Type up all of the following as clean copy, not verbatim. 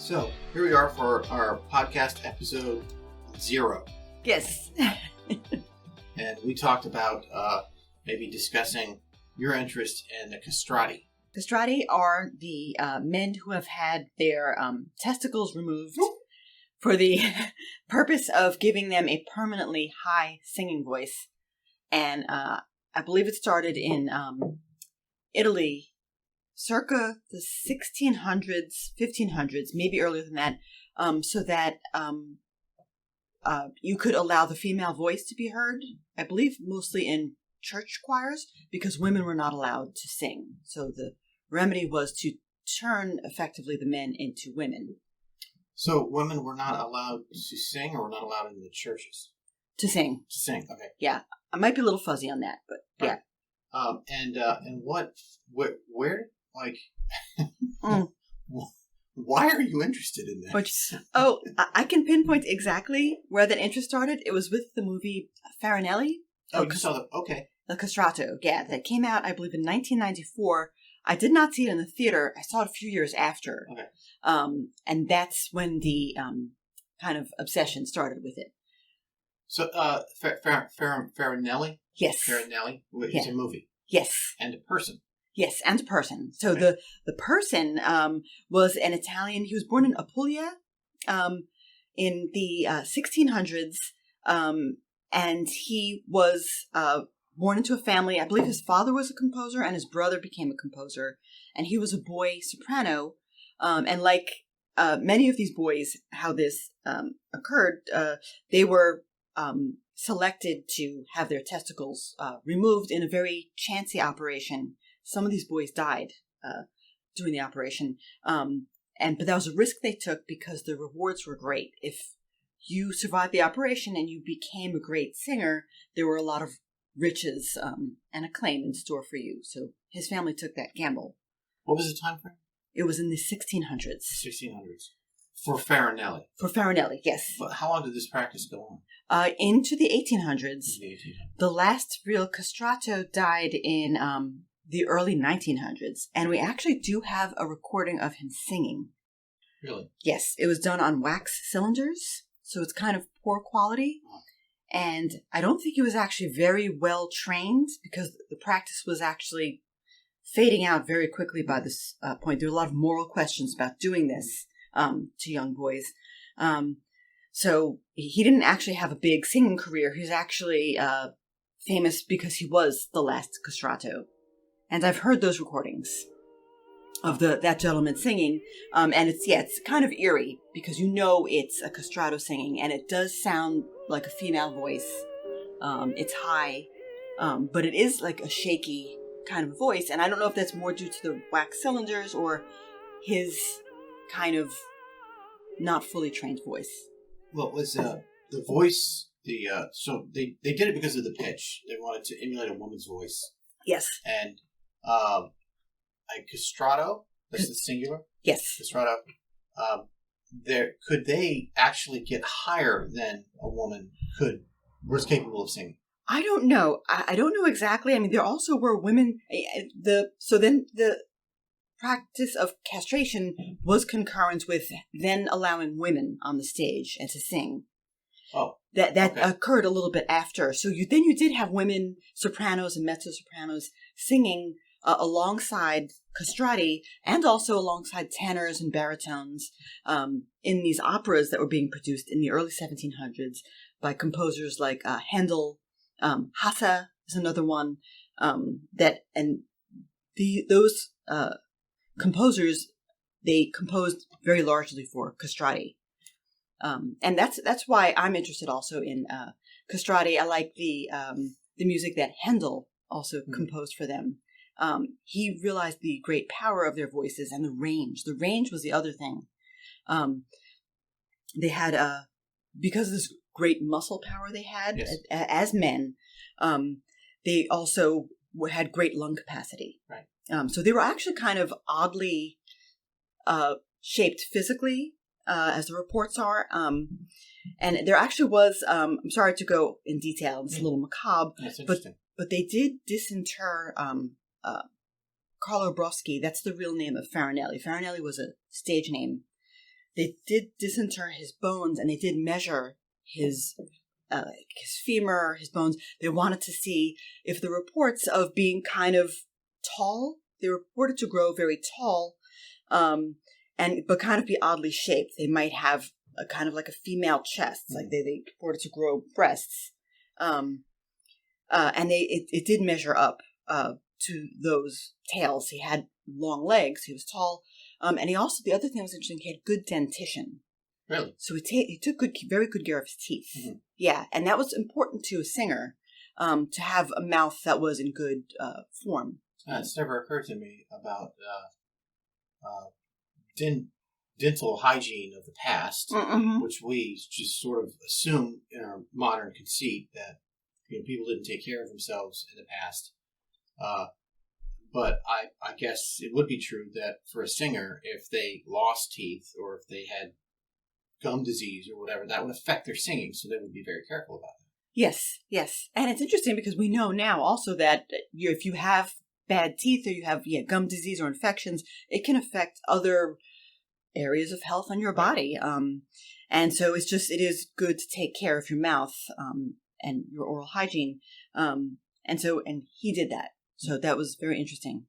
So, here we are for our podcast episode 0. Yes. And we talked about maybe discussing your interest in the castrati. Castrati are the men who have had their testicles removed for the purpose of giving them a permanently high singing voice. And I believe it started in Italy circa the 1600s, 1500s, maybe earlier than that, so that you could allow the female voice to be heard, I believe mostly in church choirs, because women were not allowed to sing. So the remedy was to turn effectively the men into women. So women were not allowed to sing, or were not allowed in the churches? To sing. To sing, okay. Yeah. I might be a little fuzzy on that, but yeah. And where, like, why are you interested in that? I can pinpoint exactly where that interest started. It was with the movie Farinelli. Oh, you saw okay. The Castrato, yeah, that came out, I believe, in 1994. I did not see it in the theater. I saw it a few years after. Okay. And that's when the kind of obsession started with it. So, Farinelli? Yes. Farinelli? It's a movie. Yes. And a person. Yes, and a person. So the person was an Italian. He was born in Apulia in the 1600s, and he was born into a family. I believe his father was a composer, and his brother became a composer, and he was a boy soprano. And like many of these boys, how this occurred, they were selected to have their testicles removed in a very chancy operation. Some of these boys died during the operation, but that was a risk they took because the rewards were great. If you survived the operation and you became a great singer, there were a lot of riches and acclaim in store for you. So his family took that gamble. What was the time frame? It was in the 1600s. 1600s. For Farinelli? For Farinelli, yes. But how long did this practice go on? Into the 1800s. The last real castrato died in the early 1900s. And we actually do have a recording of him singing. Really? Yes. It was done on wax cylinders. So it's kind of poor quality. Oh. And I don't think he was actually very well trained because the practice was actually fading out very quickly by this point. There were a lot of moral questions about doing this to young boys. So he didn't actually have a big singing career. He was actually famous because he was the last castrato. And I've heard those recordings of that gentleman singing. And it's kind of eerie because you know it's a castrato singing, and it does sound like a female voice. It's high, but it is like a shaky kind of voice. And I don't know if that's more due to the wax cylinders or his kind of not fully trained voice. Well, it was the voice, so they did it because of the pitch. They wanted to emulate a woman's voice. Yes. And a castrato, that's the singular? Yes. Castrato. Could they actually get higher than a woman was capable of singing? I don't know. I don't know exactly. I mean, there also were women. So then the practice of castration was concurrent with then allowing women on the stage and to sing. Oh. That okay. Occurred a little bit after. So you did have women, sopranos and mezzo-sopranos, singing alongside castrati and also alongside tenors and baritones in these operas that were being produced in the early 1700s by composers like Handel. Hasse is another one those composers, they composed very largely for castrati. And that's why I'm interested also in castrati. I like the music that Handel also composed for them. He realized the great power of their voices and the range. The range was the other thing. They had, because of this great muscle power they had as men, they also had great lung capacity. Right. So they were actually kind of oddly shaped physically, as the reports are. And there actually was, I'm sorry to go in detail, it's a little macabre, That's interesting. But they did disinter Carlo Broschi. That's the real name of Farinelli. Farinelli was a stage name. they did disinter his bones, and they did measure his femur, his bones. They wanted to see if the reports of being kind of tall, they reported to grow very tall, but kind of be oddly shaped. They might have a kind of like a female chest, like they reported to grow breasts, and it did measure up to those tails. He had long legs. He was tall, and he also, the other thing that was interesting, he had good dentition. Really? So he took very good care of his teeth. Mm-hmm. Yeah, and that was important to a singer, to have a mouth that was in good form. It's never occurred to me about dental hygiene of the past, which we just sort of assume in our modern conceit that people didn't take care of themselves in the past. But I guess it would be true that for a singer, if they lost teeth or if they had gum disease or whatever, that would affect their singing, so they would be very careful about that. Yes. And it's interesting because we know now also that if you have bad teeth or you have gum disease or infections, it can affect other areas of health on your body. And so it is good to take care of your mouth and your oral hygiene. And he did that. So that was very interesting.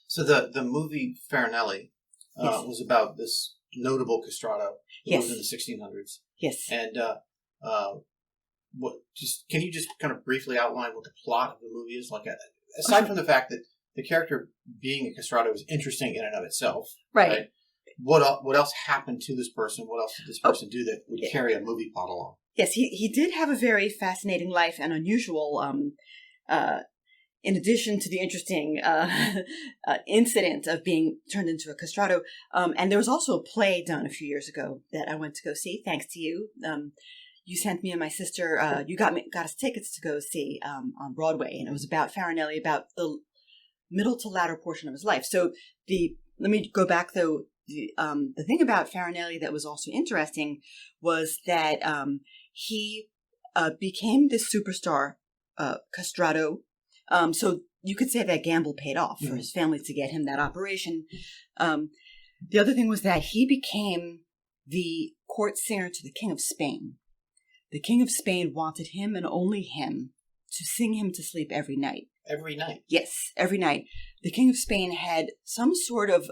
So the movie Farinelli was about this notable castrato who was in the 1600s. Yes. And can you just kind of briefly outline what the plot of the movie is? Like, aside from the fact that the character being a castrato is interesting in and of itself, right? What else happened to this person? What else did this person do that would carry a movie plot along? Yes, he did have a very fascinating life and unusual. In addition to the interesting incident of being turned into a castrato, and there was also a play done a few years ago that I went to go see. Thanks to you, you sent me and my sister. You got us tickets to go see on Broadway, and it was about Farinelli, about the middle to latter portion of his life. So let me go back though. The thing about Farinelli that was also interesting was that he became this superstar castrato. So you could say that gamble paid off for his family to get him that operation. The other thing was that he became the court singer to the King of Spain. The King of Spain wanted him and only him to sing him to sleep every night. Every night? Yes, every night. The King of Spain had some sort of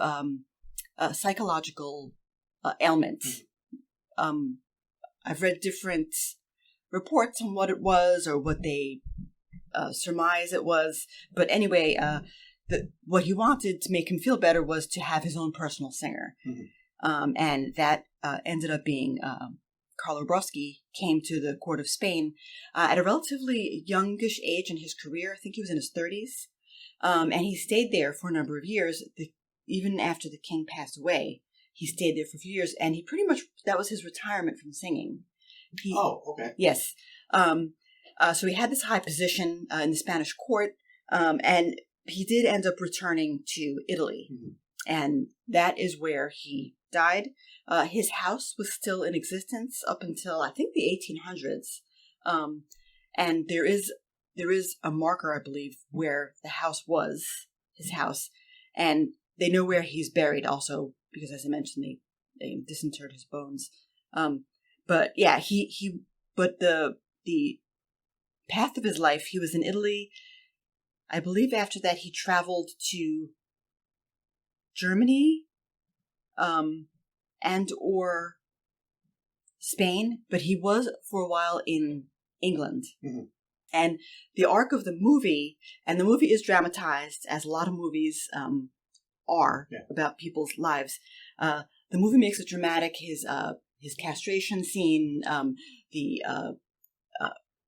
psychological ailment. I've read different reports on what it was or what they surmise it was. But anyway, what he wanted to make him feel better was to have his own personal singer. And that ended up being Carlo Broschi came to the court of Spain at a relatively youngish age in his career. I think he was in his 30s. And he stayed there for a number of years. Even after the king passed away, he stayed there for a few years. And he pretty much, that was his retirement from singing. Okay. Yes. So he had this high position in the Spanish court, and he did end up returning to Italy. And that is where he died. His house was still in existence up until, I think, the 1800s. And there is a marker, I believe, where the house was, his house. And they know where he's buried also, because as I mentioned, they disinterred his bones. But yeah, but the path of his life, he was in Italy. I believe after that he traveled to Germany, and or Spain, but he was for a while in England. And the arc of the movie, and the movie is dramatized, as a lot of movies are about people's lives. The movie makes it dramatic. His castration scene, the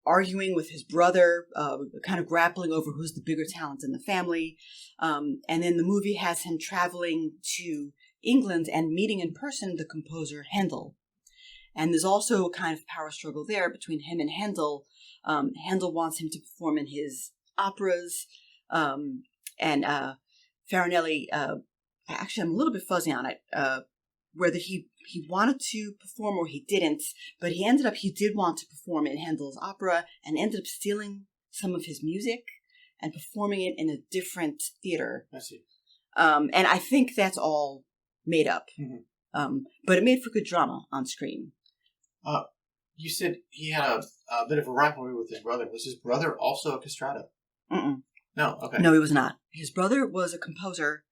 arguing with his brother, kind of grappling over who's the bigger talent in the family. And then the movie has him traveling to England and meeting in person the composer Handel. And there's also a kind of power struggle there between him and Handel. Handel wants him to perform in his operas. And Farinelli, actually I'm a little bit fuzzy on it, whether he wanted to perform or he didn't, but he did want to perform in Handel's opera and ended up stealing some of his music and performing it in a different theater. I see. And I think that's all made up. But it made for good drama on screen. You said he had a bit of a rivalry with his brother. Was his brother also a castrato? Mm-mm. No, okay. No, he was not. His brother was a composer.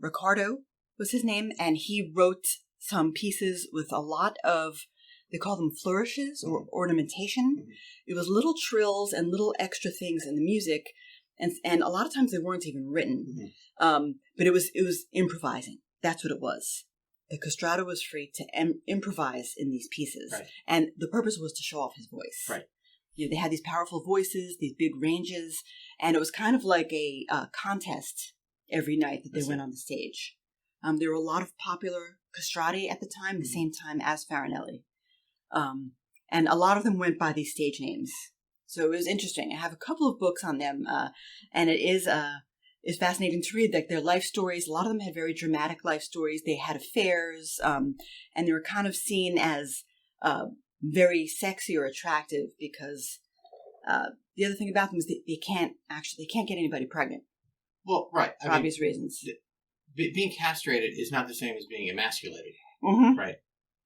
Ricardo was his name, and he wrote some pieces with a lot of, they call them flourishes or ornamentation. Mm-hmm. It was little trills and little extra things in the music, and a lot of times they weren't even written. Mm-hmm. But it was improvising. That's what it was. The castrato was free to improvise in these pieces, right. And the purpose was to show off his voice. Right. You know, they had these powerful voices, these big ranges, and it was kind of like a contest every night that they went on the stage. There were a lot of popular castrati at the time, the same time as Farinelli. And a lot of them went by these stage names. So it was interesting. I have a couple of books on them, and it is fascinating to read, like their life stories. A lot of them had very dramatic life stories. They had affairs, and they were kind of seen as very sexy or attractive because the other thing about them is they can't get anybody pregnant. Well, right. For obvious reasons. Being castrated is not the same as being emasculated, mm-hmm. right?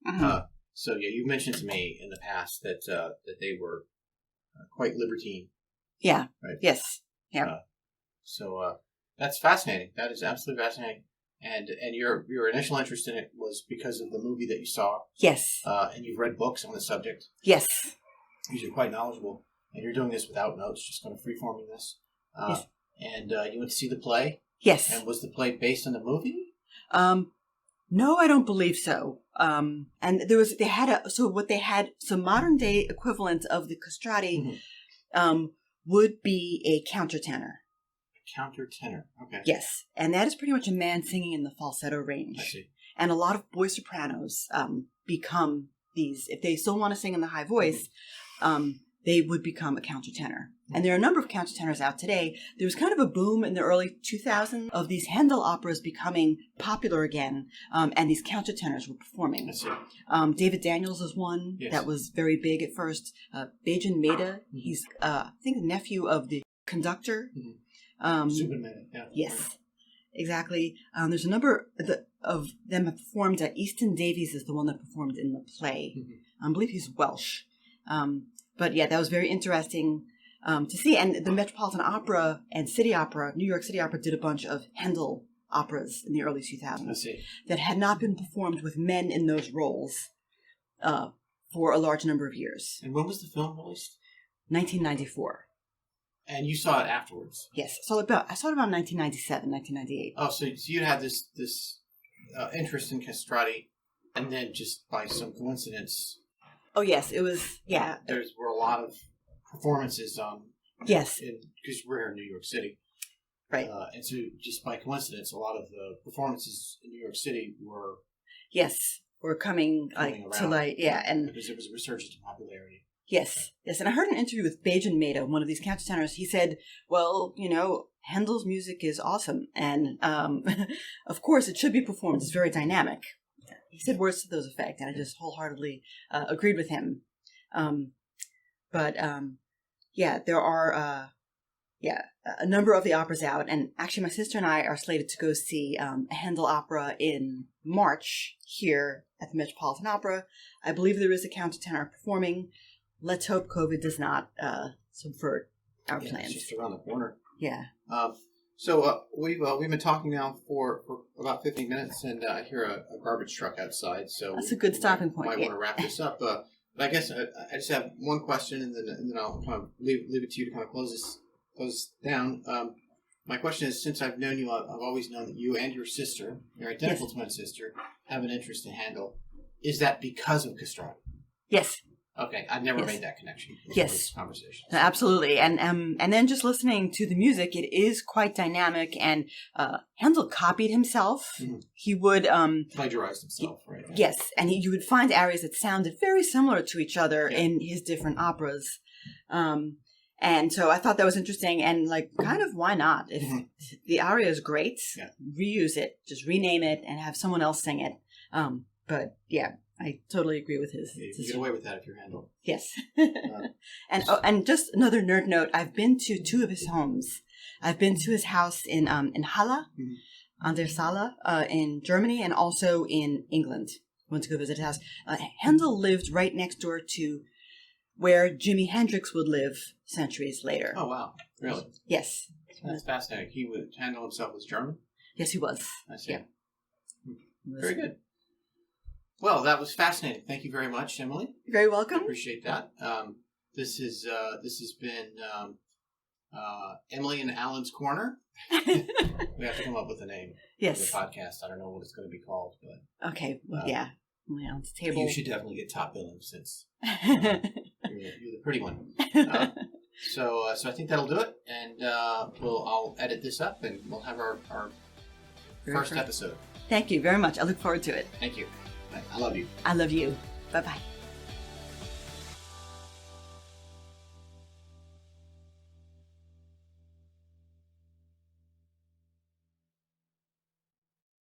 Mm-hmm. So yeah, you mentioned to me in the past that they were quite libertine. Yeah. Right. Yes. Yeah. So that's fascinating. That is absolutely fascinating. And your initial interest in it was because of the movie that you saw. Yes. And you've read books on the subject. Yes. Because you're quite knowledgeable, and you're doing this without notes, just kind of free-forming this. Yes. And you went to see the play. Yes. And was the play based on the movie? No, I don't believe so. And they had some modern day equivalent of the castrati, mm-hmm. Would be a countertenor. A countertenor, okay. Yes, and that is pretty much a man singing in the falsetto range. I see. And a lot of boy sopranos become these. If they still want to sing in the high voice, they would become a countertenor. And there are a number of countertenors out today. There was kind of a boom in the early 2000s of these Handel operas becoming popular again, and these countertenors were performing. I see. David Daniels is one that was very big at first. Bajan Mehta, he's, I think, the nephew of the conductor. Zubin Mehta, yeah. Yes, exactly. There's a number of them have performed. Easton Davies is the one that performed in the play. Mm-hmm. I believe he's Welsh. But yeah, that was very interesting to see. And the Metropolitan Opera and City Opera, New York City Opera, did a bunch of Handel operas in the early 2000s. I see. That had not been performed with men in those roles for a large number of years. And when was the film released? 1994. And you saw it afterwards? Yes. I saw it about 1997, 1998. Oh, so you had this interest in castrati, and then just by some coincidence... Oh, yes, it was, yeah. There were a lot of performances yes. Because we're here in New York City. Right. And so just by coincidence, a lot of the performances in New York City were... Yes, were coming to light, yeah. And because there was a resurgence in popularity. Yes, yes. And I heard an interview with Bajan Mehta, one of these countertenors. He said, well, Handel's music is awesome. And, of course, it should be performed. It's very dynamic. He said words to those effect, and I just wholeheartedly agreed with him. But there are a number of the operas out, and actually my sister and I are slated to go see a Handel opera in March here at the Metropolitan Opera. I believe there is a countertenor performing. Let's hope COVID does not subvert our plans. It's just around the corner. Yeah. So we've been talking now for about 15 minutes, and I hear a garbage truck outside. So that's a good stopping point. Might want to wrap this up. But I guess I just have one question, and then I'll kind of leave it to you to kind of close this down. My question is, since I've known you, I've always known that you and your sister, your identical twin sister, have an interest in Handel. Is that because of castrati? Yes. Okay, I've never made that connection. Yes, conversation. Absolutely, and then just listening to the music, it is quite dynamic. And Handel copied himself. Mm-hmm. He would plagiarized himself, right? Yes, and you would find areas that sounded very similar to each other in his different operas. And so I thought that was interesting, and kind of why not? If the aria is great, reuse it, just rename it, and have someone else sing it. But yeah. I totally agree with his. You can get away with that if you're Handel. Yes. And just another nerd note, I've been to two of his homes. I've been to his house in Halle, an der Saale in Germany and also in England. Went to go visit his house. Handel lived right next door to where Jimi Hendrix would live centuries later. Oh, wow. Really? Yes. That's fascinating. Handel himself was German? Yes, he was. I see. Yeah. Very good. Well, that was fascinating. Thank you very much, Emily. You're very welcome. I appreciate that. This has been Emily and Alan's Corner. We have to come up with a name for the podcast. I don't know what it's going to be called, but okay. Well, yeah. On the table. You should definitely get top billing since you're the pretty one. So I think that'll do it, and I'll edit this up, and we'll have our first episode. Thank you very much. I look forward to it. Thank you. I love you. I love you. Bye-bye.